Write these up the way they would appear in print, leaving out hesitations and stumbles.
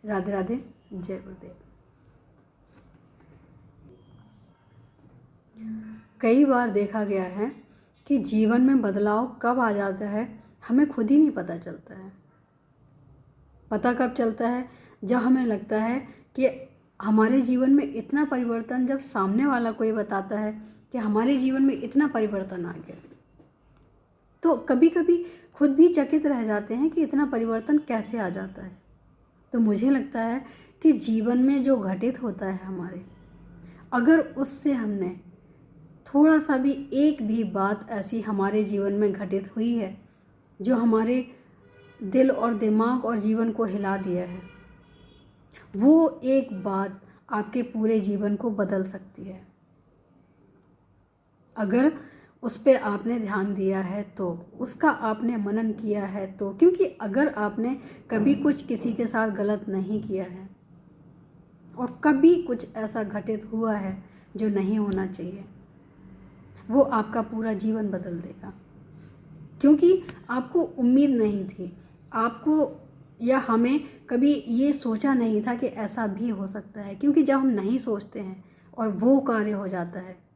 राधे राधे, जय गुरुदेव। कई बार देखा गया है कि जीवन में बदलाव कब आ जाता है हमें खुद ही नहीं पता चलता है। पता कब चलता है? जब हमें लगता है कि हमारे जीवन में इतना परिवर्तन, जब सामने वाला कोई बताता है कि हमारे जीवन में इतना परिवर्तन आ गया, तो कभी कभी खुद भी चकित रह जाते हैं कि इतना परिवर्तन कैसे आ जाता है। तो मुझे लगता है कि जीवन में जो घटित होता है हमारे, अगर उससे हमने थोड़ा सा भी, एक भी बात ऐसी हमारे जीवन में घटित हुई है जो हमारे दिल और दिमाग और जीवन को हिला दिया है, वो एक बात आपके पूरे जीवन को बदल सकती है। अगर उस पर आपने ध्यान दिया है तो, उसका आपने मनन किया है तो, क्योंकि अगर आपने कभी कुछ किसी के साथ गलत नहीं किया है और कभी कुछ ऐसा घटित हुआ है जो नहीं होना चाहिए, वो आपका पूरा जीवन बदल देगा। क्योंकि आपको उम्मीद नहीं थी, आपको या हमें कभी ये सोचा नहीं था कि ऐसा भी हो सकता है। क्योंकि जब हम नहीं सोचते हैं और वो कार्य हो जाता है,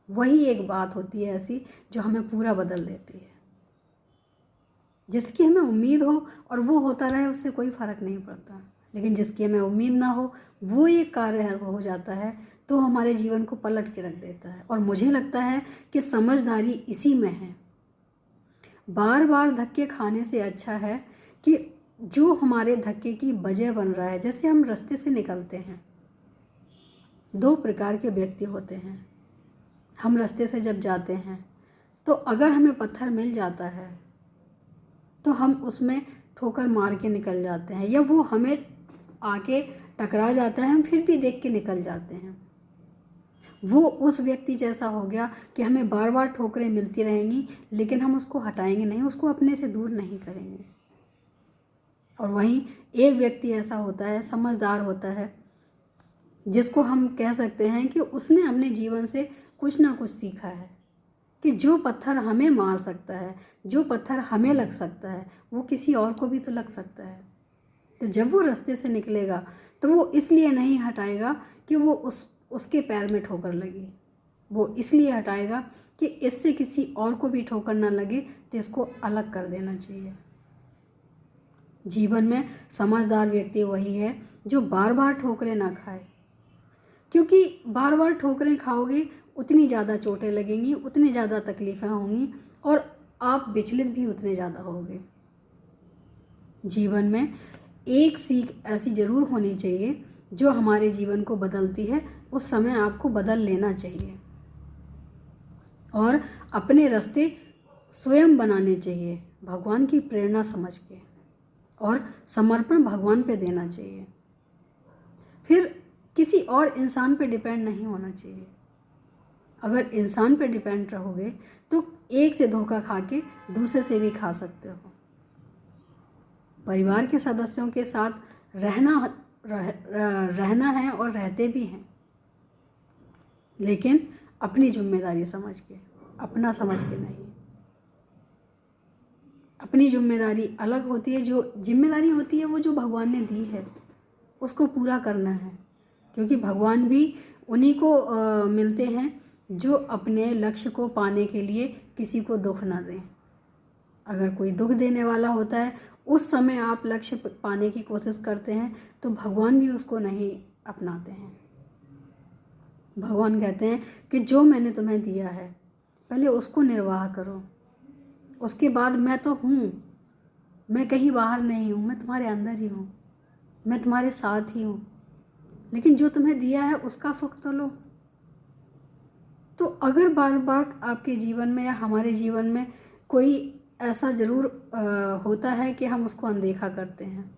वही एक बात होती है ऐसी जो हमें पूरा बदल देती है। जिसकी हमें उम्मीद हो और वो होता रहे, उससे कोई फ़र्क नहीं पड़ता, लेकिन जिसकी हमें उम्मीद ना हो, वो एक कार्य हो जाता है तो हमारे जीवन को पलट के रख देता है। और मुझे लगता है कि समझदारी इसी में है। बार बार धक्के खाने से अच्छा है कि जो हमारे धक्के की वजह बन रहा है, जैसे हम रास्ते से निकलते हैं, दो प्रकार के व्यक्ति होते हैं। हम रास्ते से जब जाते हैं तो अगर हमें पत्थर मिल जाता है तो हम उसमें ठोकर मार के निकल जाते हैं, या वो हमें आके टकरा जाता है, हम फिर भी देख के निकल जाते हैं। वो उस व्यक्ति जैसा हो गया कि हमें बार बार ठोकरें मिलती रहेंगी, लेकिन हम उसको हटाएंगे नहीं, उसको अपने से दूर नहीं करेंगे। और वहीं एक व्यक्ति ऐसा होता है, समझदार होता है, जिसको हम कह सकते हैं कि उसने अपने जीवन से कुछ ना कुछ सीखा है कि जो पत्थर हमें मार सकता है, जो पत्थर हमें लग सकता है, वो किसी और को भी तो लग सकता है। तो जब वो रास्ते से निकलेगा तो वो इसलिए नहीं हटाएगा कि वो उसके पैर में ठोकर लगी, वो इसलिए हटाएगा कि इससे किसी और को भी ठोकर ना लगे, तो इसको अलग कर देना चाहिए। जीवन में समझदार व्यक्ति वही है जो बार बार ठोकरें ना खाए, क्योंकि बार बार ठोकरें खाओगे उतनी ज़्यादा चोटें लगेंगी, उतनी ज़्यादा तकलीफ़ें होंगी और आप विचलित भी उतने ज़्यादा होगे। जीवन में एक सीख ऐसी ज़रूर होनी चाहिए जो हमारे जीवन को बदलती है, उस समय आपको बदल लेना चाहिए और अपने रास्ते स्वयं बनाने चाहिए, भगवान की प्रेरणा समझ के, और समर्पण भगवान पे देना चाहिए। फिर किसी और इंसान पे डिपेंड नहीं होना चाहिए। अगर इंसान पे डिपेंड रहोगे तो एक से धोखा खा के दूसरे से भी खा सकते हो। परिवार के सदस्यों के साथ रहना है और रहते भी हैं, लेकिन अपनी जिम्मेदारी समझ के, अपना समझ के नहीं। अपनी जिम्मेदारी अलग होती है, जो जिम्मेदारी होती है वो जो भगवान ने दी है उसको पूरा करना है। क्योंकि भगवान भी उन्हीं को मिलते हैं जो अपने लक्ष्य को पाने के लिए किसी को दुख ना दें। अगर कोई दुख देने वाला होता है, उस समय आप लक्ष्य पाने की कोशिश करते हैं, तो भगवान भी उसको नहीं अपनाते हैं। भगवान कहते हैं कि जो मैंने तुम्हें दिया है पहले उसको निर्वाह करो, उसके बाद मैं तो हूँ, मैं कहीं बाहर नहीं हूँ, मैं तुम्हारे अंदर ही हूँ, मैं तुम्हारे साथ ही हूँ, लेकिन जो तुम्हें दिया है उसका सुख तो लो। तो अगर बार बार आपके जीवन में या हमारे जीवन में कोई ऐसा ज़रूर होता है कि हम उसको अनदेखा करते हैं,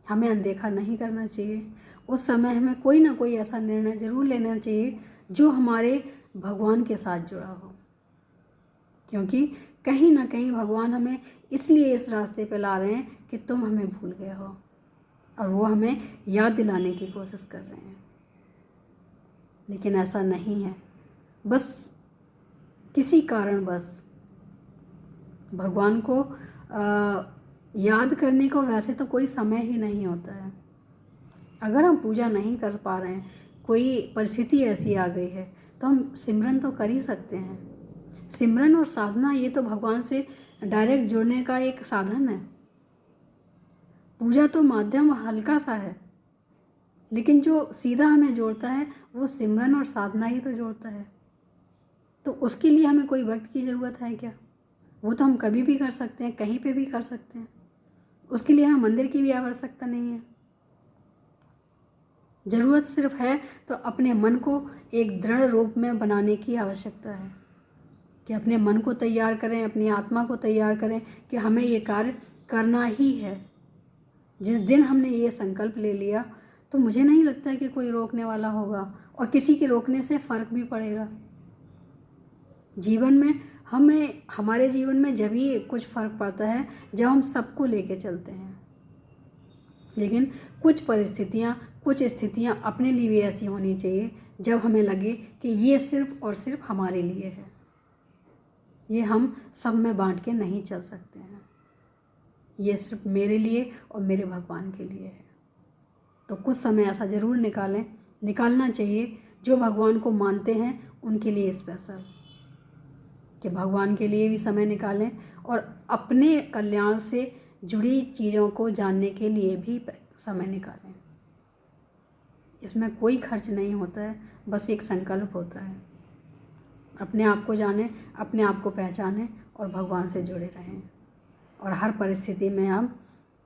हमें अनदेखा नहीं करना चाहिए। उस समय हमें कोई ना कोई ऐसा निर्णय ज़रूर लेना चाहिए जो हमारे भगवान के साथ जुड़ा हो, क्योंकि कहीं ना कहीं भगवान हमें इसलिए इस रास्ते पे ला रहे हैं कि तुम हमें भूल गए हो, और वो हमें याद दिलाने की कोशिश कर रहे हैं। लेकिन ऐसा नहीं है, बस किसी कारण बस भगवान को याद करने को वैसे तो कोई समय ही नहीं होता है। अगर हम पूजा नहीं कर पा रहे हैं, कोई परिस्थिति ऐसी आ गई है, तो हम सिमरन तो कर ही सकते हैं। सिमरन और साधना ये तो भगवान से डायरेक्ट जुड़ने का एक साधन है। पूजा तो माध्यम हल्का सा है, लेकिन जो सीधा हमें जोड़ता है वो सिमरन और साधना ही तो जोड़ता है। तो उसके लिए हमें कोई वक्त की ज़रूरत है क्या? वो तो हम कभी भी कर सकते हैं, कहीं पे भी कर सकते हैं। उसके लिए हमें मंदिर की भी आवश्यकता नहीं है। ज़रूरत सिर्फ है तो अपने मन को एक दृढ़ रूप में बनाने की आवश्यकता है, कि अपने मन को तैयार करें, अपनी आत्मा को तैयार करें कि हमें ये कार्य करना ही है। जिस दिन हमने ये संकल्प ले लिया तो मुझे नहीं लगता है कि कोई रोकने वाला होगा, और किसी के रोकने से फ़र्क भी पड़ेगा। जीवन में हमारे जीवन में जब ही कुछ फ़र्क पड़ता है जब हम सबको लेके चलते हैं। लेकिन कुछ परिस्थितियाँ, कुछ स्थितियाँ अपने लिए भी ऐसी होनी चाहिए जब हमें लगे कि ये सिर्फ और सिर्फ हमारे लिए है, ये हम सब में बांट के नहीं चल सकते हैं, ये सिर्फ मेरे लिए और मेरे भगवान के लिए है। तो कुछ समय ऐसा ज़रूर निकालना चाहिए जो भगवान को मानते हैं उनके लिए स्पेशल, कि भगवान के लिए भी समय निकालें और अपने कल्याण से जुड़ी चीज़ों को जानने के लिए भी समय निकालें। इसमें कोई खर्च नहीं होता है, बस एक संकल्प होता है। अपने आप को जानें, अपने आप को पहचानें और भगवान से जुड़े रहें, और हर परिस्थिति में हम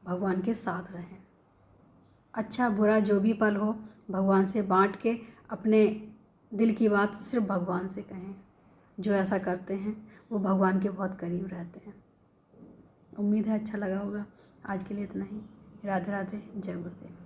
भगवान के साथ रहें। अच्छा बुरा जो भी पल हो, भगवान से बांट के अपने दिल की बात सिर्फ भगवान से कहें। जो ऐसा करते हैं वो भगवान के बहुत करीब रहते हैं। उम्मीद है अच्छा लगा होगा। आज के लिए इतना ही। राधे राधे, जय गुरुदेव।